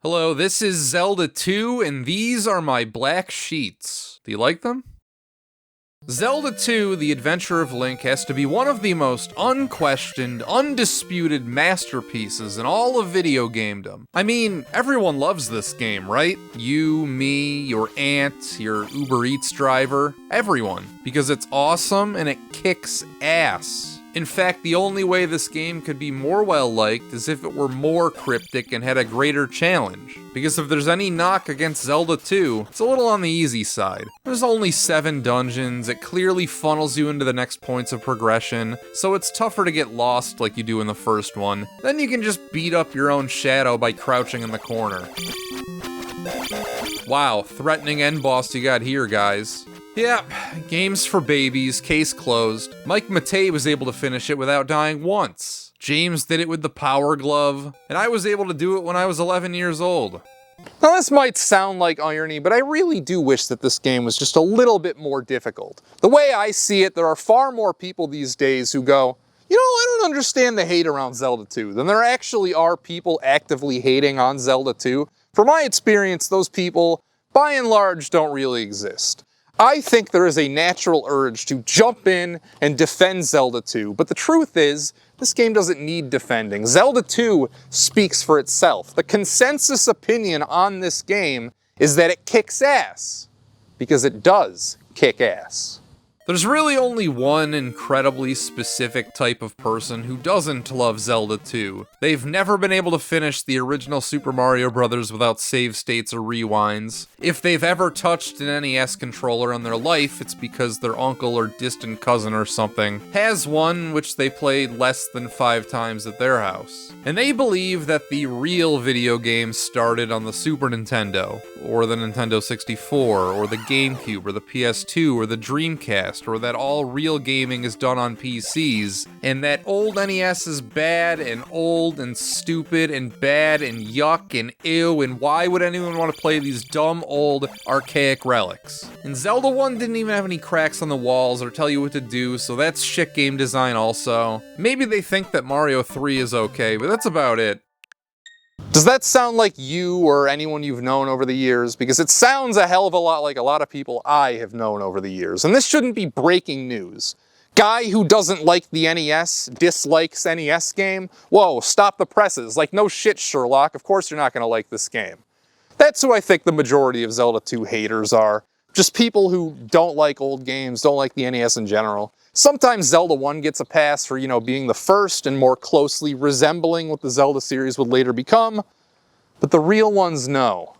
Hello, this is Zelda II, and these are my black sheets. Do you like them? Zelda II, The Adventure of Link, has to be one of the most unquestioned, undisputed masterpieces in all of video gamedom. I mean, everyone loves this game, right? You, me, your aunt, your Uber Eats driver, everyone. Because it's awesome and it kicks ass. In fact, the only way this game could be more well-liked is if it were more cryptic and had a greater challenge. Because if there's any knock against Zelda 2, it's a little on the easy side. There's only 7 dungeons, it clearly funnels you into the next points of progression, so it's tougher to get lost like you do in the first one. Then you can just beat up your own shadow by crouching in the corner. Wow, threatening end boss you got here, guys. Yeah, games for babies, case closed. Mike Matei was able to finish it without dying once. James did it with the power glove, and I was able to do it when I was 11 years old. Now this might sound like irony, but I really do wish that this game was just a little bit more difficult. The way I see it, there are far more people these days who go, you know, I don't understand the hate around Zelda 2, than there actually are people actively hating on Zelda 2. From my experience, those people, by and large, don't really exist. I think there is a natural urge to jump in and defend Zelda 2, but the truth is, this game doesn't need defending. Zelda 2 speaks for itself. The consensus opinion on this game is that it kicks ass, because it does kick ass. There's really only one incredibly specific type of person who doesn't love Zelda 2. They've never been able to finish the original Super Mario Bros. Without save states or rewinds. If they've ever touched an NES controller in their life, it's because their uncle or distant cousin or something has one which they played less than 5 times at their house. And they believe that the real video games started on the Super Nintendo, or the Nintendo 64, or the GameCube, or the PS2, or the Dreamcast, or that all real gaming is done on PCs, and that old NES is bad and old and stupid and bad and yuck and ew, and why would anyone want to play these dumb old archaic relics? And Zelda 1 didn't even have any cracks on the walls or tell you what to do, so that's shit game design also. Maybe they think that Mario 3 is okay, but that's about it. Does that sound like you or anyone you've known over the years? Because it sounds a hell of a lot like a lot of people I have known over the years. And this shouldn't be breaking news. Guy who doesn't like the NES, dislikes NES game? Whoa, stop the presses. Like, no shit, Sherlock. Of course you're not going to like this game. That's who I think the majority of Zelda 2 haters are. Just people who don't like old games, don't like the NES in general. Sometimes Zelda 1 gets a pass for, being the first and more closely resembling what the Zelda series would later become, but the real ones know.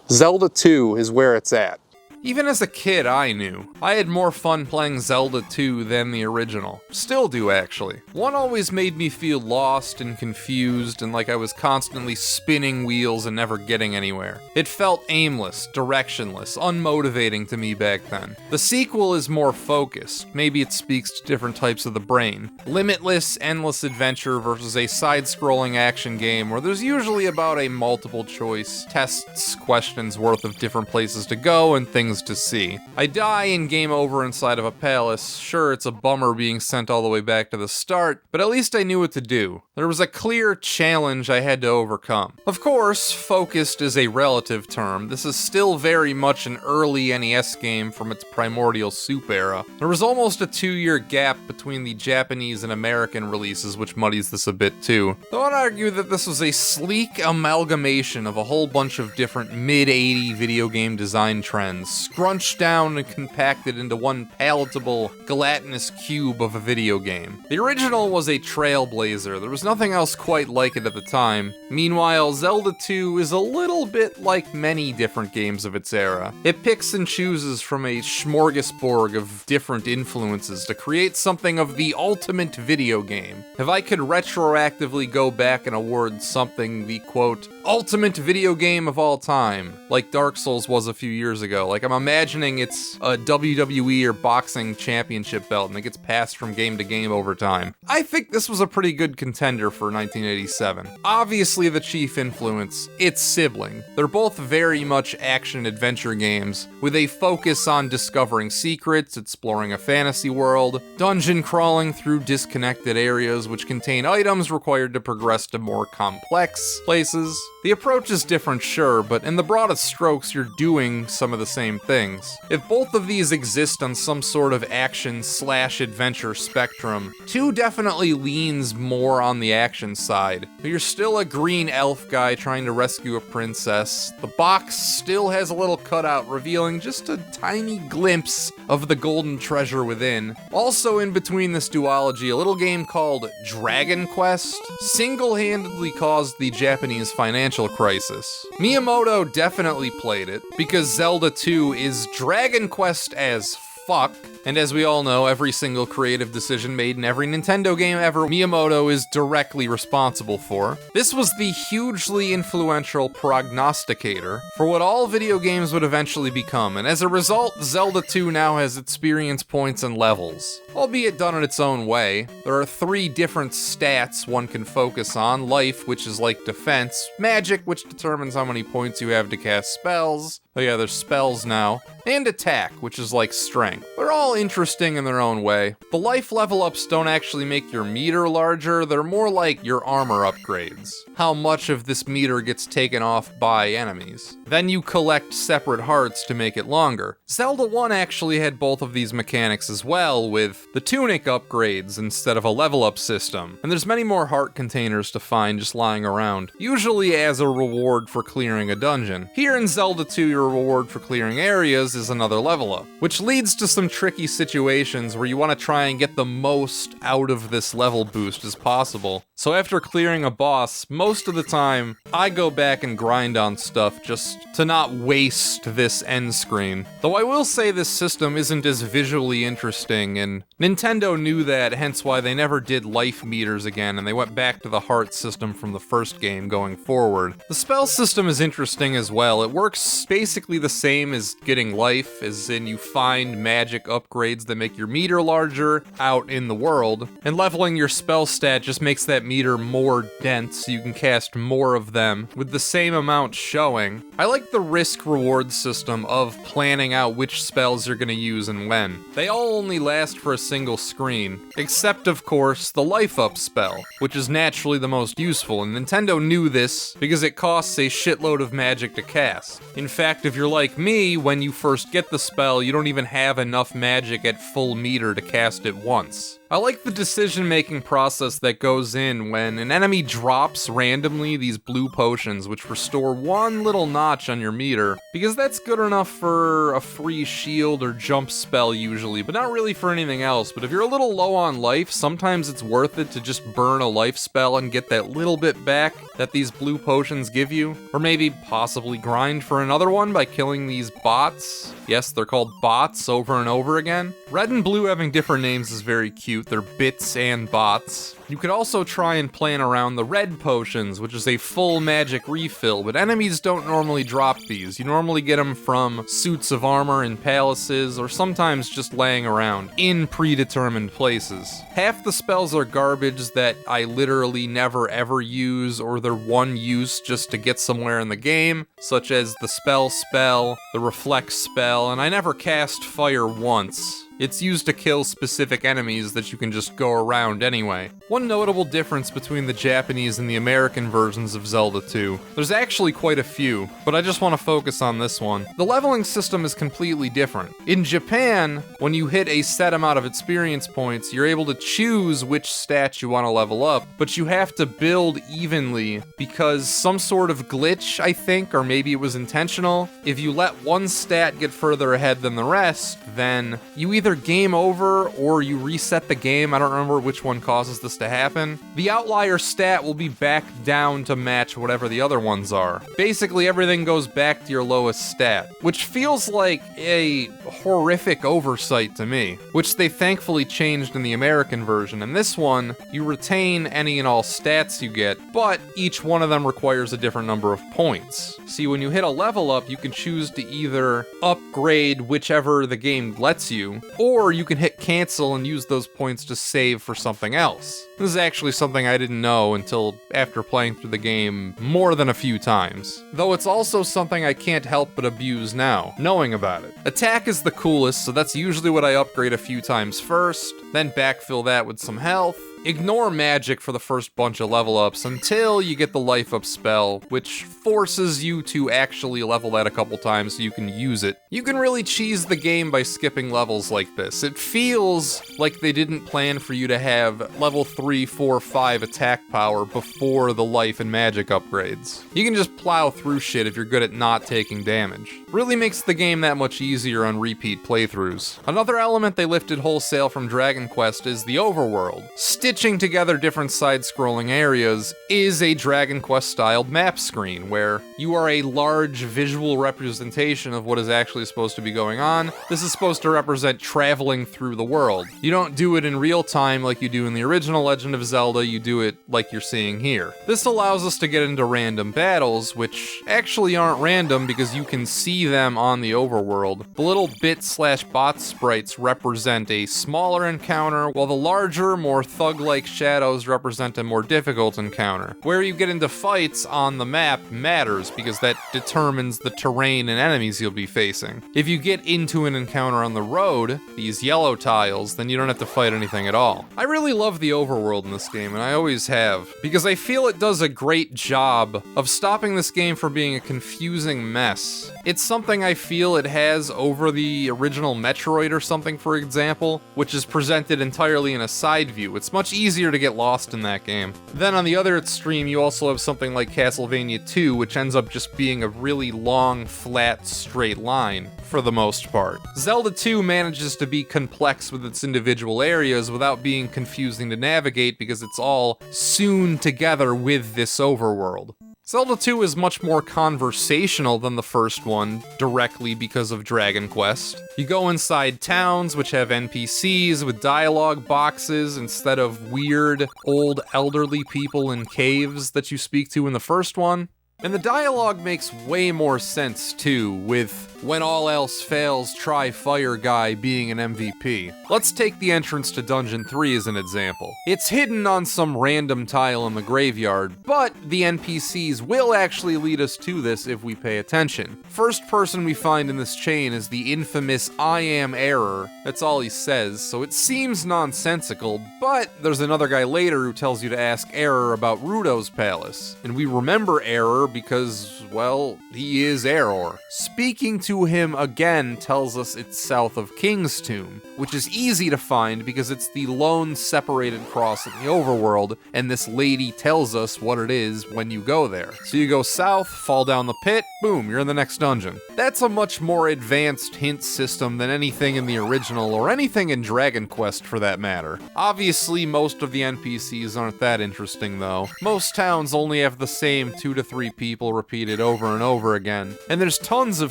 Zelda 2 is where it's at. Even as a kid, I knew. I had more fun playing Zelda 2 than the original. Still do, actually. 1 always made me feel lost and confused and like I was constantly spinning wheels and never getting anywhere. It felt aimless, directionless, unmotivating to me back then. The sequel is more focused. Maybe it speaks to different types of the brain. Limitless, endless adventure versus a side-scrolling action game where there's usually about a multiple choice, tests, questions worth of different places to go and things to see. I die and game over inside of a palace. Sure, it's a bummer being sent all the way back to the start, but at least I knew what to do. There was a clear challenge I had to overcome. Of course, focused is a relative term. This is still very much an early NES game from its primordial soup era. There was almost a 2-year gap between the Japanese and American releases, which muddies this a bit too. Though I'd argue that this was a sleek amalgamation of a whole bunch of different mid-80 video game design trends, scrunched down and compacted into one palatable, gelatinous cube of a video game. The original was a trailblazer. There was nothing else quite like it at the time. Meanwhile, Zelda 2 is a little bit like many different games of its era. It picks and chooses from a smorgasbord of different influences to create something of the ultimate video game. If I could retroactively go back and award something the, quote, ultimate video game of all time, like Dark Souls was a few years ago, like I'm imagining it's a WWE or boxing championship belt and it gets passed from game to game over time. I think this was a pretty good contender for 1987. Obviously the chief influence, its sibling. They're both very much action-adventure games, with a focus on discovering secrets, exploring a fantasy world, dungeon crawling through disconnected areas which contain items required to progress to more complex places. The approach is different, sure, but in the broadest strokes, you're doing some of the same things. If both of these exist on some sort of action/adventure spectrum, 2 definitely leans more on the action side. But you're still a green elf guy trying to rescue a princess. The box still has a little cutout revealing just a tiny glimpse of the golden treasure within. Also in between this duology, a little game called Dragon Quest single-handedly caused the Japanese financial crisis. Miyamoto definitely played it, because Zelda II is Dragon Quest as fuck, and as we all know, every single creative decision made in every Nintendo game ever, Miyamoto is directly responsible for. This was the hugely influential prognosticator for what all video games would eventually become, and as a result, Zelda 2 now has experience points and levels, albeit done in its own way. There are 3 different stats one can focus on: life, which is like defense, magic, which determines how many points you have to cast spells, oh yeah, there's spells now, and attack, which is like strength. They're all interesting in their own way. The life level ups don't actually make your meter larger, they're more like your armor upgrades. How much of this meter gets taken off by enemies. Then you collect separate hearts to make it longer. Zelda 1 actually had both of these mechanics as well, with the tunic upgrades instead of a level up system. And there's many more heart containers to find just lying around, usually as a reward for clearing a dungeon. Here in Zelda 2, your reward for clearing areas is another level up, which leads to some tricky situations where you want to try and get the most out of this level boost as possible. So after clearing a boss, most of the time, I go back and grind on stuff just to not waste this end screen. Though I will say this system isn't as visually interesting, and Nintendo knew that, hence why they never did life meters again, and they went back to the heart system from the first game going forward. The spell system is interesting as well. It works basically the same as getting life, as in you find magic upgrades that make your meter larger out in the world, and leveling your spell stat just makes that meter more dense so you can cast more of them with the same amount showing. I like the risk-reward system of planning out which spells you're gonna use and when. They all only last for a single screen, except of course the life up spell, which is naturally the most useful, and Nintendo knew this because it costs a shitload of magic to cast. In fact, if you're like me, when you first get the spell, you don't even have enough magic at full meter to cast it once. I like the decision-making process that goes in when an enemy drops randomly these blue potions which restore one little notch on your meter, because that's good enough for a free shield or jump spell usually, but not really for anything else. But if you're a little low on life, sometimes it's worth it to just burn a life spell and get that little bit back that these blue potions give you, or maybe possibly grind for another one by killing these bots. Yes, they're called bots over and over again. Red and blue having different names is very cute. They're bits and bots. You could also try and plan around the red potions, which is a full magic refill, but enemies don't normally drop these. You normally get them from suits of armor in palaces, or sometimes just laying around in predetermined places. Half the spells are garbage that I literally never ever use, or they're one use just to get somewhere in the game, such as the spell, the reflect spell, and I never cast fire once. It's used to kill specific enemies that you can just go around anyway. One notable difference between the Japanese and the American versions of Zelda 2. There's actually quite a few, but I just want to focus on this one. The leveling system is completely different. In Japan, when you hit a set amount of experience points, you're able to choose which stat you want to level up, but you have to build evenly because some sort of glitch, I think, or maybe it was intentional. If you let one stat get further ahead than the rest, then you either game over or you reset the game. I don't remember which one causes this to happen. The outlier stat will be back down to match whatever the other ones are. Basically, everything goes back to your lowest stat, which feels like a horrific oversight to me, which they thankfully changed in the American version. In this one, you retain any and all stats you get, but each one of them requires a different number of points. See, when you hit a level up, you can choose to either upgrade whichever the game lets you, or you can hit cancel and use those points to save for something else. This is actually something I didn't know until after playing through the game more than a few times. Though it's also something I can't help but abuse now, knowing about it. Attack is the coolest, so that's usually what I upgrade a few times first, then backfill that with some health. Ignore magic for the first bunch of level ups until you get the life up spell, which forces you to actually level that a couple times so you can use it. You can really cheese the game by skipping levels like this. It feels like they didn't plan for you to have level 3, 4, 5 attack power before the life and magic upgrades. You can just plow through shit if you're good at not taking damage. Really makes the game that much easier on repeat playthroughs. Another element they lifted wholesale from Dragon Quest is the overworld. Stitching together different side-scrolling areas is a Dragon Quest-styled map screen, where you are a large visual representation of what is actually supposed to be going on. This is supposed to represent traveling through the world. You don't do it in real time like you do in the original Legend of Zelda, you do it like you're seeing here. This allows us to get into random battles, which actually aren't random because you can see them on the overworld. The little bit/bot sprites represent a smaller encounter, while the larger, more thug-like shadows represent a more difficult encounter. Where you get into fights on the map matters because that determines the terrain and enemies you'll be facing. If you get into an encounter on the road, these yellow tiles, then you don't have to fight anything at all. I really love the overworld in this game, and I always have, because I feel it does a great job of stopping this game from being a confusing mess. It's something I feel it has over the original Metroid or something, for example, which is presented entirely in a side view. It's much easier to get lost in that game. Then on the other extreme, you also have something like Castlevania II, which ends up just being a really long, flat, straight line, for the most part. Zelda II manages to be complex with its individual areas without being confusing to navigate because it's all sewn together with this overworld. Zelda 2 is much more conversational than the first one, directly because of Dragon Quest. You go inside towns, which have NPCs with dialogue boxes instead of weird, old, elderly people in caves that you speak to in the first one. And the dialogue makes way more sense, too, with "when all else fails, try Fire Guy" being an MVP. Let's take the entrance to Dungeon 3 as an example. It's hidden on some random tile in the graveyard, but the NPCs will actually lead us to this if we pay attention. First person we find in this chain is the infamous "I am Error." That's all he says, so it seems nonsensical, but there's another guy later who tells you to ask Error about Rudo's palace. And we remember Error because, well, he is Error. Speaking to him again tells us it's south of King's Tomb, which is easy to find because it's the lone separated cross in the overworld, and this lady tells us what it is when you go there. So you go south, fall down the pit, boom, you're in the next dungeon. That's a much more advanced hint system than anything in the original, or anything in Dragon Quest for that matter. Obviously, most of the NPCs aren't that interesting though. Most towns only have the same 2 to 3 people repeated over and over again, and there's tons of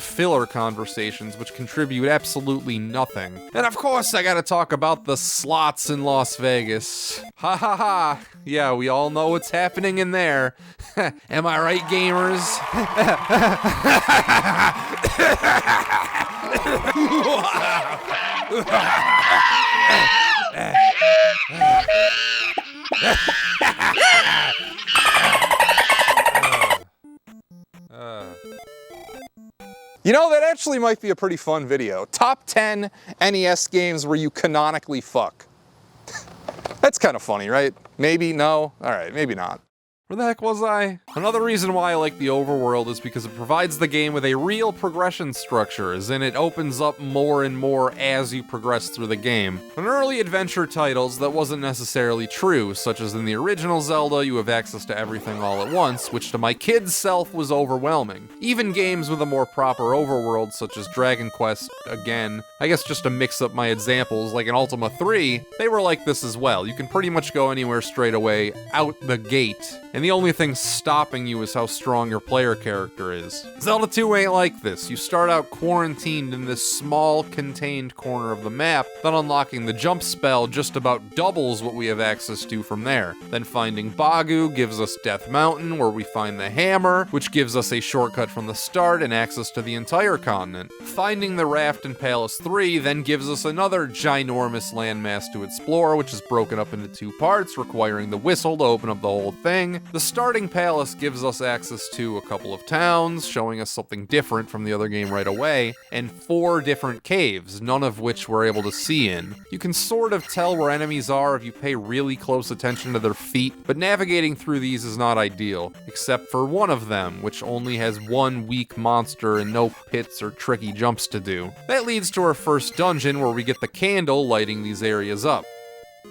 filler conversations which contribute absolutely nothing. And of course I gotta talk about the slots in Las Vegas. Ha ha ha, yeah, we all know what's happening in there. Am I right, gamers? You know, that actually might be a pretty fun video. Top 10 NES games where you canonically fuck. That's kind of funny, right? Maybe, no? Alright, maybe not. Where the heck was I? Another reason why I like the overworld is because it provides the game with a real progression structure, as in it opens up more and more as you progress through the game. In early adventure titles, that wasn't necessarily true, such as in the original Zelda, you have access to everything all at once, which to my kid's self was overwhelming. Even games with a more proper overworld, such as Dragon Quest, again, I guess just to mix up my examples, like in Ultima 3, they were like this as well. You can pretty much go anywhere straight away, out the gate, and and the only thing stopping you is how strong your player character is. Zelda 2 ain't like this. You start out quarantined in this small, contained corner of the map, then unlocking the jump spell just about doubles what we have access to from there. Then finding Bagu gives us Death Mountain, where we find the hammer, which gives us a shortcut from the start and access to the entire continent. Finding the raft in Palace 3 then gives us another ginormous landmass to explore, which is broken up into 2 parts, requiring the whistle to open up the whole thing. The starting palace gives us access to a couple of towns, showing us something different from the other game right away, and 4 different caves, none of which we're able to see in. You can sort of tell where enemies are if you pay really close attention to their feet, but navigating through these is not ideal, except for one of them, which only has one weak monster and no pits or tricky jumps to do. That leads to our first dungeon, where we get the candle lighting these areas up.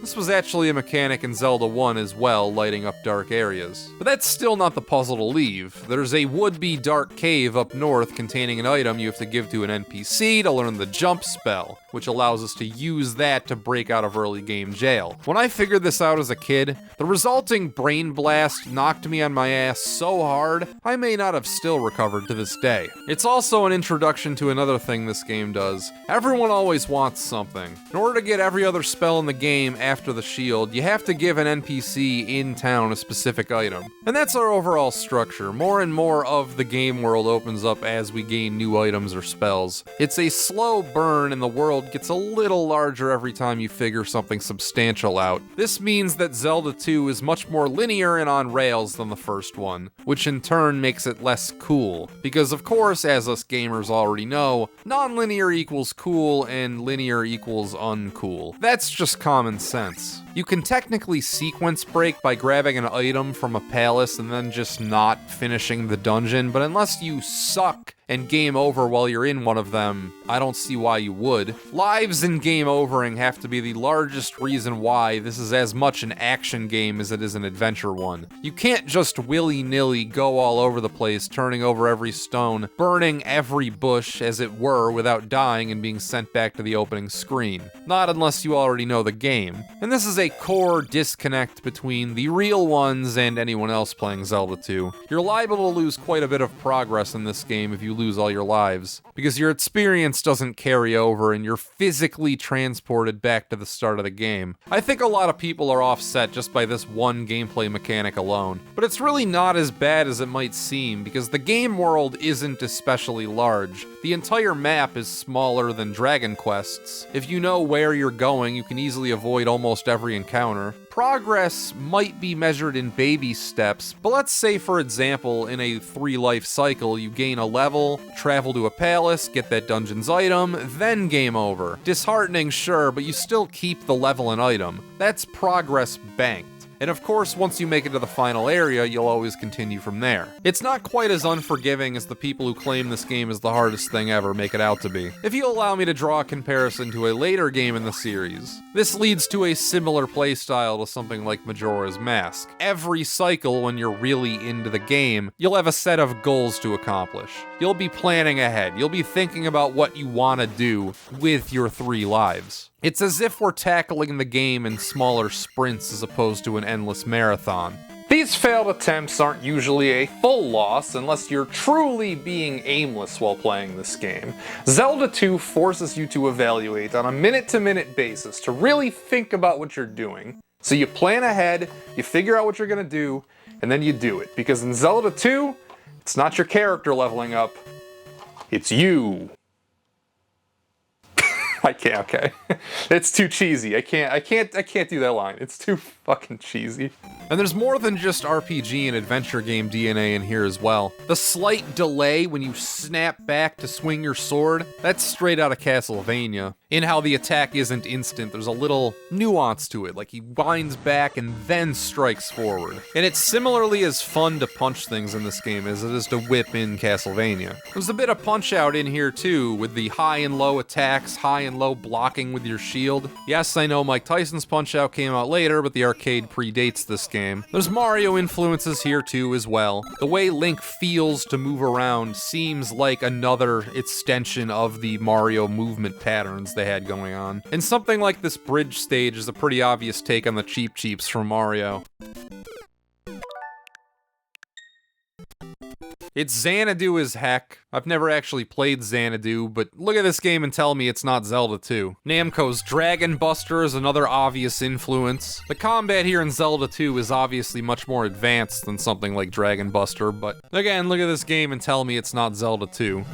This was actually a mechanic in Zelda 1 as well, lighting up dark areas. But that's still not the puzzle to leave. There's a would-be dark cave up north containing an item you have to give to an NPC to learn the jump spell, which allows us to use that to break out of early game jail. When I figured this out as a kid, the resulting brain blast knocked me on my ass so hard, I may not have still recovered to this day. It's also an introduction to another thing this game does. Everyone always wants something. In order to get every other spell in the game after the shield, you have to give an NPC in town a specific item. And that's our overall structure. More and more of the game world opens up as we gain new items or spells. It's a slow burn, and the world gets a little larger every time you figure something substantial out. This means that Zelda 2 is much more linear and on rails than the first one, which in turn makes it less cool. Because of course, as us gamers already know, nonlinear equals cool and linear equals uncool. That's just common sense. You can technically sequence break by grabbing an item from a palace and then just not finishing the dungeon, but unless you suck and game over while you're in one of them, I don't see why you would. Lives and game overing have to be the largest reason why this is as much an action game as it is an adventure one. You can't just willy-nilly go all over the place, turning over every stone, burning every bush as it were without dying and being sent back to the opening screen. Not unless you already know the game. And this is a core disconnect between the real ones and anyone else playing Zelda 2. You're liable to lose quite a bit of progress in this game if you lose all your lives, because your experience doesn't carry over and you're physically transported back to the start of the game. I think a lot of people are offset just by this one gameplay mechanic alone, but it's really not as bad as it might seem, because the game world isn't especially large. The entire map is smaller than Dragon Quest's. If you know where you're going, you can easily avoid almost every encounter. Progress might be measured in baby steps, but let's say, for example, in a 3-life cycle, you gain a level, travel to a palace, get that dungeon's item, then game over. Disheartening, sure, but you still keep the level and item. That's progress banked. And of course, once you make it to the final area, you'll always continue from there. It's not quite as unforgiving as the people who claim this game is the hardest thing ever make it out to be. If you allow me to draw a comparison to a later game in the series, this leads to a similar playstyle to something like Majora's Mask. Every cycle, when you're really into the game, you'll have a set of goals to accomplish. You'll be planning ahead. You'll be thinking about what you want to do with your 3 lives. It's as if we're tackling the game in smaller sprints as opposed to an endless marathon. These failed attempts aren't usually a full loss unless you're truly being aimless while playing this game. Zelda 2 forces you to evaluate on a minute-to-minute basis to really think about what you're doing. So you plan ahead, you figure out what you're gonna do, and then you do it. Because in Zelda 2, it's not your character leveling up, it's you. I can't, okay. It's too cheesy. I can't do that line. It's too fucking cheesy. And there's more than just RPG and adventure game DNA in here as well. The slight delay when you snap back to swing your sword, that's straight out of Castlevania. In how the attack isn't instant, there's a little nuance to it, like he winds back and then strikes forward. And it's similarly as fun to punch things in this game as it is to whip in Castlevania. There's a bit of punch out in here too, with the high and low attacks, high and low blocking with your shield. Yes, I know Mike Tyson's Punch Out came out later, but the arcade predates this game. There's Mario influences here too as well. The way Link feels to move around seems like another extension of the Mario movement patterns they had going on. And something like this bridge stage is a pretty obvious take on the Cheep Cheeps from Mario. It's Xanadu as heck. I've never actually played Xanadu, but look at this game and tell me it's not Zelda 2. Namco's Dragon Buster is another obvious influence. The combat here in Zelda 2 is obviously much more advanced than something like Dragon Buster, but again, look at this game and tell me it's not Zelda 2.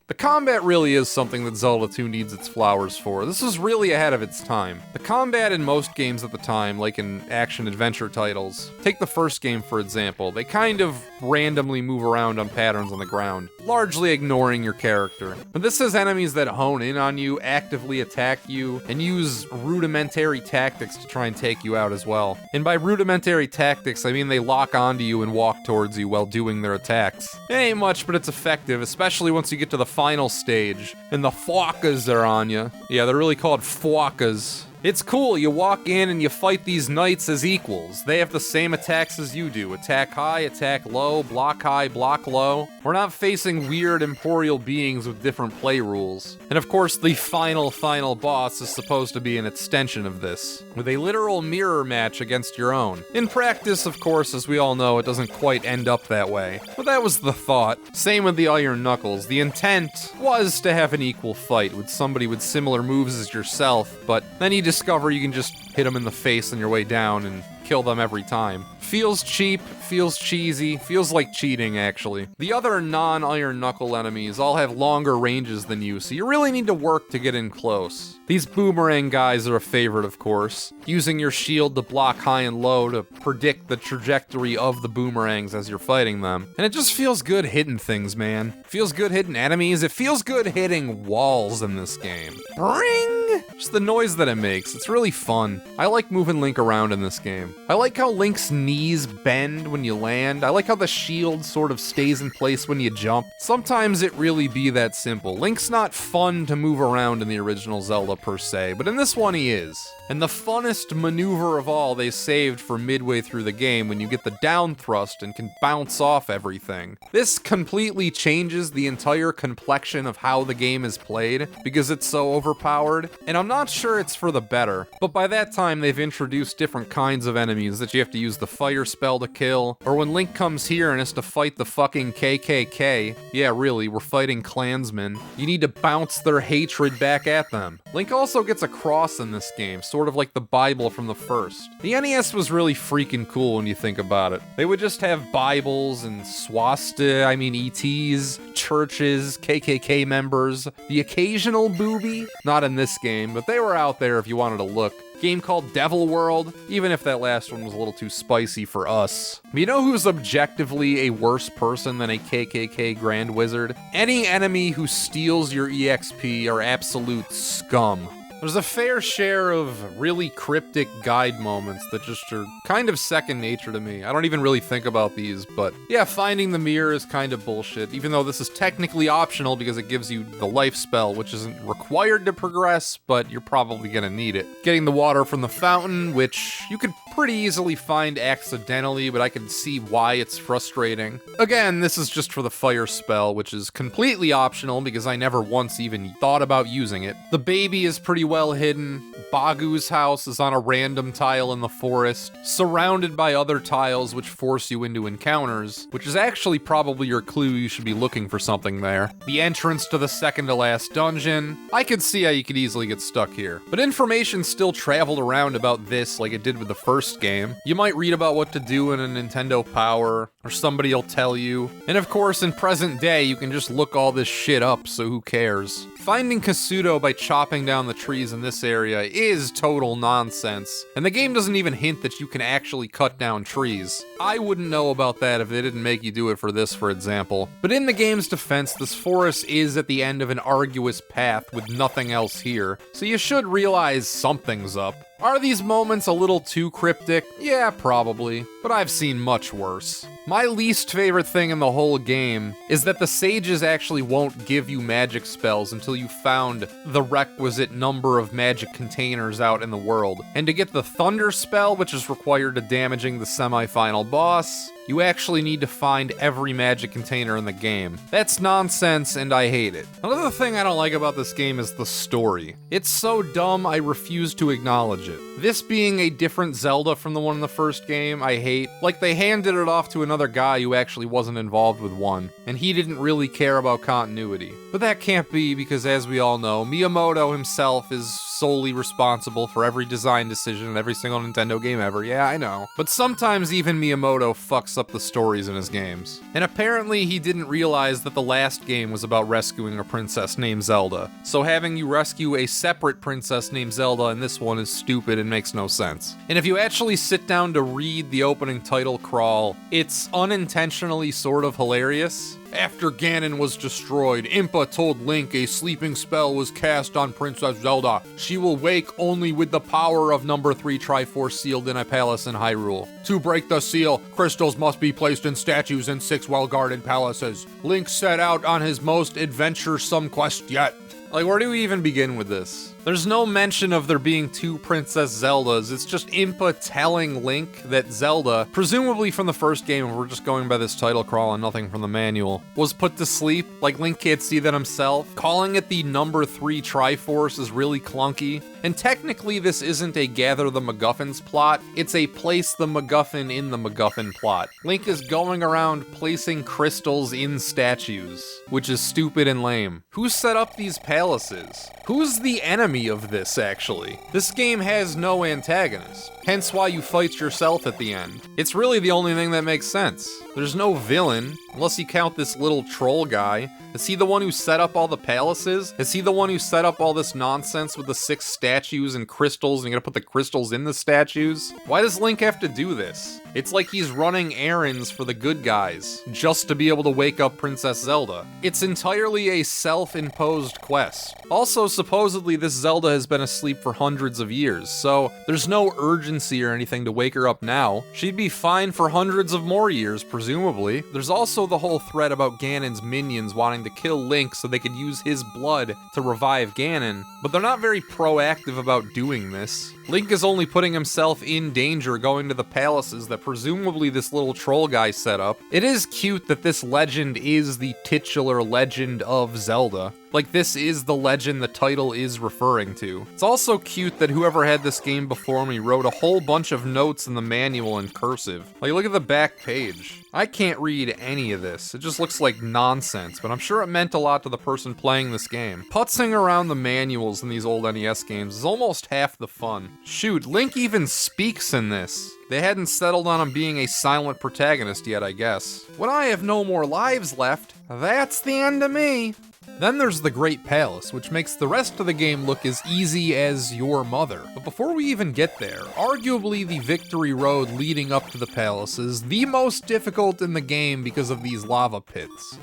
The combat really is something that Zelda 2 needs its flowers for. This was really ahead of its time. The combat in most games at the time, like in action-adventure titles, take the first game for example, they kind of randomly move around on patterns on the ground, largely ignoring your character. But this has enemies that hone in on you, actively attack you, and use rudimentary tactics to try and take you out as well. And by rudimentary tactics, I mean they lock onto you and walk towards you while doing their attacks. It ain't much, but it's effective, especially once you get to the final stage, and the fwackas are on you. Yeah, they're really called fwackas. It's cool, you walk in and you fight these knights as equals. They have the same attacks as you do. Attack high, attack low, block high, block low. We're not facing weird imperial beings with different play rules. And of course, the final boss is supposed to be an extension of this, with a literal mirror match against your own. In practice, of course, as we all know, it doesn't quite end up that way. But that was the thought. Same with the Iron Knuckles. The intent was to have an equal fight with somebody with similar moves as yourself, but then you discover you can just hit them in the face on your way down and kill them every time. Feels cheap, feels cheesy, feels like cheating actually. The other non-Iron Knuckle enemies all have longer ranges than you, so you really need to work to get in close. These boomerang guys are a favorite, of course, using your shield to block high and low to predict the trajectory of the boomerangs as you're fighting them. And it just feels good hitting things, man. Feels good hitting enemies, it feels good hitting walls in this game. Bring! Just the noise that it makes, it's really fun. I like moving Link around in this game. I like how Link's knees bend when you land. I like how the shield sort of stays in place when you jump. Sometimes it really be that simple. Link's not fun to move around in the original Zelda per se, but in this one he is. And the funnest maneuver of all they saved for midway through the game when you get the down thrust and can bounce off everything. This completely changes the entire complexion of how the game is played because it's so overpowered, and I'm not sure it's for the better. But by that time they've introduced different kinds of enemies that you have to use the fire spell to kill, or when Link comes here and has to fight the fucking KKK, yeah really, we're fighting Klansmen, you need to bounce their hatred back at them. Link also gets a cross in this game, sort of like the Bible from the first. The NES was really freaking cool when you think about it. They would just have Bibles and ETs, churches, KKK members, the occasional booby. Not in this game, but they were out there if you wanted to look. Game called Devil World, even if that last one was a little too spicy for us. But you know who's objectively a worse person than a KKK Grand Wizard? Any enemy who steals your EXP are absolute scum. There's a fair share of really cryptic guide moments that just are kind of second nature to me. I don't even really think about these, but yeah, finding the mirror is kind of bullshit, even though this is technically optional because it gives you the life spell, which isn't required to progress, but you're probably gonna need it. Getting the water from the fountain, which you could pretty easily find accidentally, but I can see why it's frustrating. Again, this is just for the fire spell, which is completely optional because I never once even thought about using it. The baby is pretty well hidden. Bagu's house is on a random tile in the forest, surrounded by other tiles which force you into encounters, which is actually probably your clue you should be looking for something there. The entrance to the second to last dungeon, I could see how you could easily get stuck here. But information still traveled around about this like it did with the first game. You might read about what to do in a Nintendo Power, or somebody will tell you. And of course, in present day, you can just look all this shit up, so who cares? Finding Kasuto by chopping down the trees in this area is total nonsense, and the game doesn't even hint that you can actually cut down trees. I wouldn't know about that if they didn't make you do it for this, for example. But in the game's defense, this forest is at the end of an arduous path with nothing else here, so you should realize something's up. Are these moments a little too cryptic? Yeah, probably, but I've seen much worse. My least favorite thing in the whole game is that the sages actually won't give you magic spells until you found the requisite number of magic containers out in the world. And to get the thunder spell, which is required to damaging the semi-final boss, You actually need to find every magic container in the game. That's nonsense and I hate it. Another thing I don't like about this game is the story. It's so dumb I refuse to acknowledge it. This being a different Zelda from the one in the first game, I hate. Like, they handed it off to another guy who actually wasn't involved with one, and he didn't really care about continuity. But that can't be because, as we all know, Miyamoto himself is solely responsible for every design decision in every single Nintendo game ever. Yeah, I know. But sometimes even Miyamoto fucks up the stories in his games. And apparently he didn't realize that the last game was about rescuing a princess named Zelda. So having you rescue a separate princess named Zelda in this one is stupid and makes no sense. And if you actually sit down to read the opening title crawl, it's unintentionally sort of hilarious. After Ganon was destroyed, Impa told Link a sleeping spell was cast on Princess Zelda. She will wake only with the power of number 3 Triforce sealed in a palace in Hyrule. To break the seal, crystals must be placed in statues in 6 well-guarded palaces. Link set out on his most adventuresome quest yet. Like, where do we even begin with this? There's no mention of there being 2 Princess Zeldas, it's just Impa telling Link that Zelda, presumably from the first game, if we're just going by this title crawl and nothing from the manual, was put to sleep. Like, Link can't see that himself. Calling it the number 3 Triforce is really clunky. And technically this isn't a gather the MacGuffins plot, it's a place the MacGuffin in the MacGuffin plot. Link is going around placing crystals in statues, which is stupid and lame. Who set up these palaces? Who's the enemy of this, actually? This game has no antagonist, hence why you fight yourself at the end. It's really the only thing that makes sense. There's no villain, unless you count this little troll guy. Is he the one who set up all the palaces? Is he the one who set up all this nonsense with the 6 statues and crystals and you gotta put the crystals in the statues? Why does Link have to do this? It's like he's running errands for the good guys, just to be able to wake up Princess Zelda. It's entirely a self-imposed quest. Also, supposedly this Zelda has been asleep for hundreds of years, so there's no urgency or anything to wake her up now. She'd be fine for hundreds of more years, presumably. There's also the whole thread about Ganon's minions wanting to kill Link so they could use his blood to revive Ganon, but they're not very proactive about doing this. Link is only putting himself in danger going to the palaces that presumably this little troll guy set up. It is cute that this legend is the titular legend of Zelda. Like, this is the legend the title is referring to. It's also cute that whoever had this game before me wrote a whole bunch of notes in the manual in cursive. Like, look at the back page. I can't read any of this. It just looks like nonsense, but I'm sure it meant a lot to the person playing this game. Putzing around the manuals in these old NES games is almost half the fun. Shoot, Link even speaks in this. They hadn't settled on him being a silent protagonist yet, I guess. When I have no more lives left, that's the end of me. Then there's the Great Palace, which makes the rest of the game look as easy as your mother. But before we even get there, arguably the victory road leading up to the palace is the most difficult in the game because of these lava pits.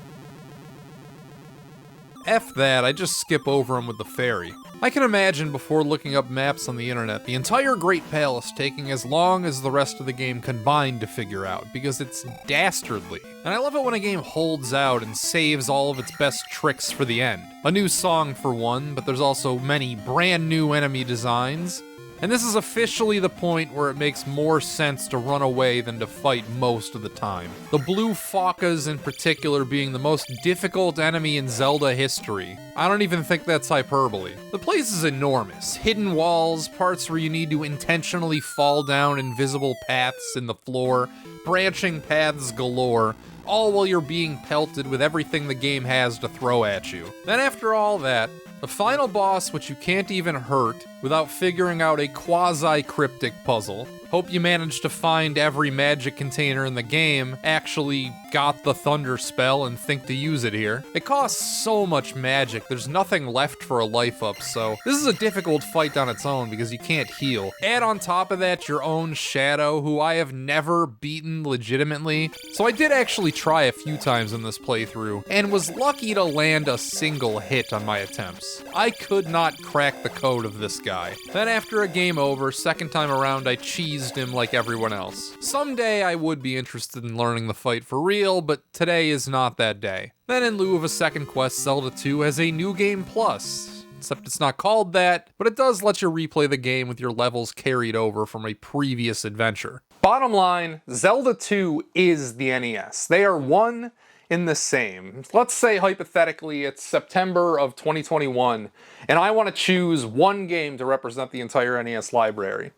F that, I just skip over them with the ferry. I can imagine before looking up maps on the internet, the entire Great Palace taking as long as the rest of the game combined to figure out, because it's dastardly. And I love it when a game holds out and saves all of its best tricks for the end. A new song for one, but there's also many brand new enemy designs. And this is officially the point where it makes more sense to run away than to fight most of the time. The blue Fawkas in particular being the most difficult enemy in Zelda history. I don't even think that's hyperbole. The place is enormous. Hidden walls, parts where you need to intentionally fall down invisible paths in the floor, branching paths galore, all while you're being pelted with everything the game has to throw at you. Then after all that, the final boss, which you can't even hurt without figuring out a quasi-cryptic puzzle. Hope you managed to find every magic container in the game, actually got the thunder spell and think to use it here. It costs so much magic, there's nothing left for a life up, so this is a difficult fight on its own because you can't heal. Add on top of that your own Shadow, who I have never beaten legitimately. So I did actually try a few times in this playthrough, and was lucky to land a single hit on my attempts. I could not crack the code of this guy. Then after a game over, second time around I cheesed him like everyone else. Someday I would be interested in learning the fight for real, but today is not that day. Then in lieu of a second quest, Zelda II has a New Game Plus. Except it's not called that, but it does let you replay the game with your levels carried over from a previous adventure. Bottom line, Zelda II is the NES. They are one in the same. Let's say hypothetically it's September of 2021, and I want to choose one game to represent the entire NES library.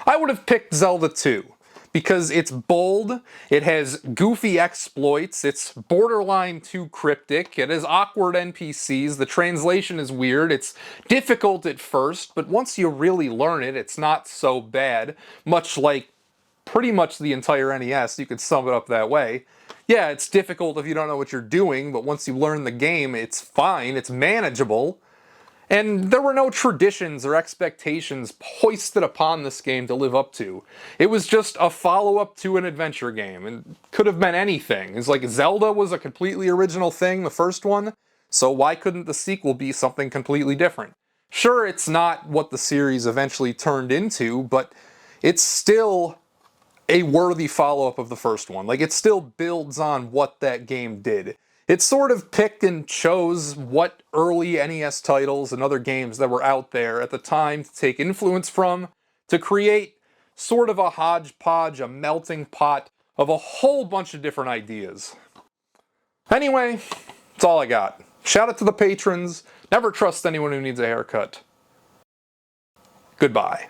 I would have picked Zelda II, because it's bold, it has goofy exploits, it's borderline too cryptic, it has awkward NPCs, the translation is weird, it's difficult at first, but once you really learn it, it's not so bad, much like pretty much the entire NES, you could sum it up that way. Yeah, it's difficult if you don't know what you're doing, but once you learn the game, it's fine, it's manageable. And there were no traditions or expectations hoisted upon this game to live up to. It was just a follow-up to an adventure game, and could have been anything. It's like Zelda was a completely original thing, the first one, so why couldn't the sequel be something completely different? Sure, it's not what the series eventually turned into, but it's still a worthy follow-up of the first one. Like, it still builds on what that game did. It sort of picked and chose what early NES titles and other games that were out there at the time to take influence from, to create sort of a hodgepodge, a melting pot of a whole bunch of different ideas. Anyway, that's all I got. Shout out to the patrons. Never trust anyone who needs a haircut. Goodbye.